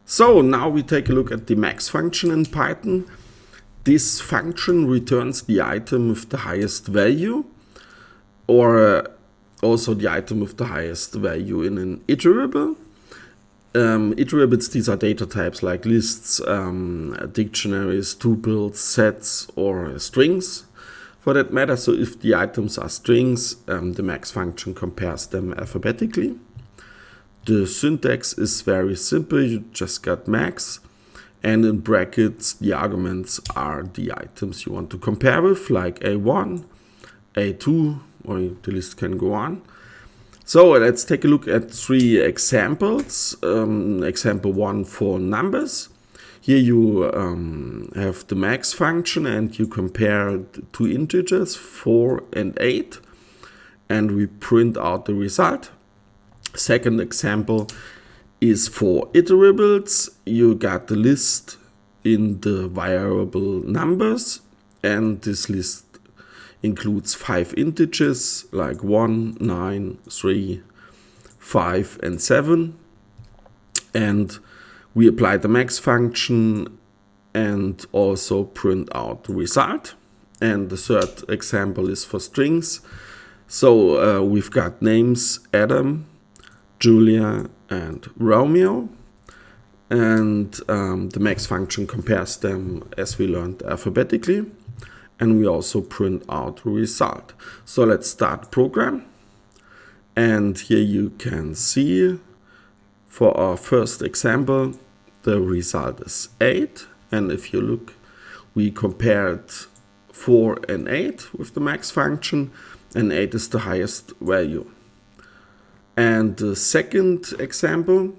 So now we take a look at the max function in Python. This function returns the item with the highest value, or also the item with the highest value in an iterable. Iterables, these are data types like lists, dictionaries, tuples, sets, or strings for that matter. So if the items are strings, the max function compares them alphabetically. The syntax is very simple. You just got max, and in brackets the arguments are the items you want to compare with, like A1, A2, or the list can go on. So let's take a look at three examples. Example 1 for numbers. Here you have the max function and you compare two integers, 4 and 8, and we print out the result. Second example is for iterables. You got the list in the variable numbers, and this list includes 5 integers like 1, 9, 3, 5, and 7. And we apply the max function and also print out the result. And the third example is for strings. So we've got names Adam, Julia, and Romeo. And the max function compares them, as we learned, alphabetically. And we also print out the result. So let's start the program. And here you can see for our first example, the result is 8. And if you look, we compared 4 and 8 with the max function, and 8 is the highest value. And the second example,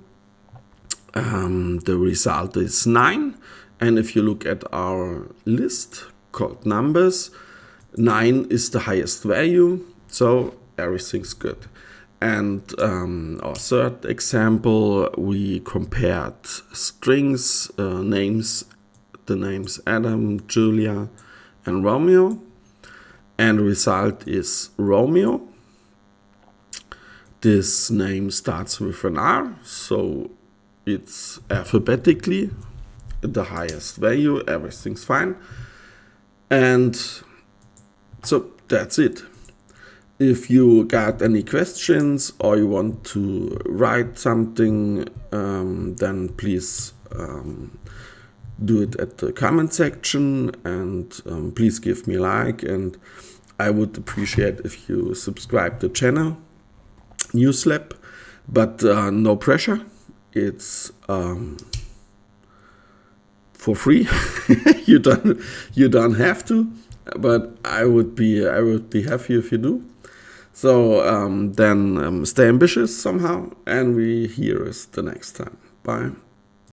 the result is 9. And if you look at our list called numbers, 9 is the highest value, so everything's good. And our third example, we compared strings, names, the names Adam, Julia, and Romeo, and the result is Romeo. This name starts with an R, so it's alphabetically the highest value, everything's fine. And so that's it. If you got any questions or you want to write something, then please do it at the comment section, and please give me a like, and I would appreciate if you subscribe to the channel. Newslap, but no pressure. It's for free. you don't have to, but I would be happy if you do. So then stay ambitious somehow, and we hear us the next time. Bye.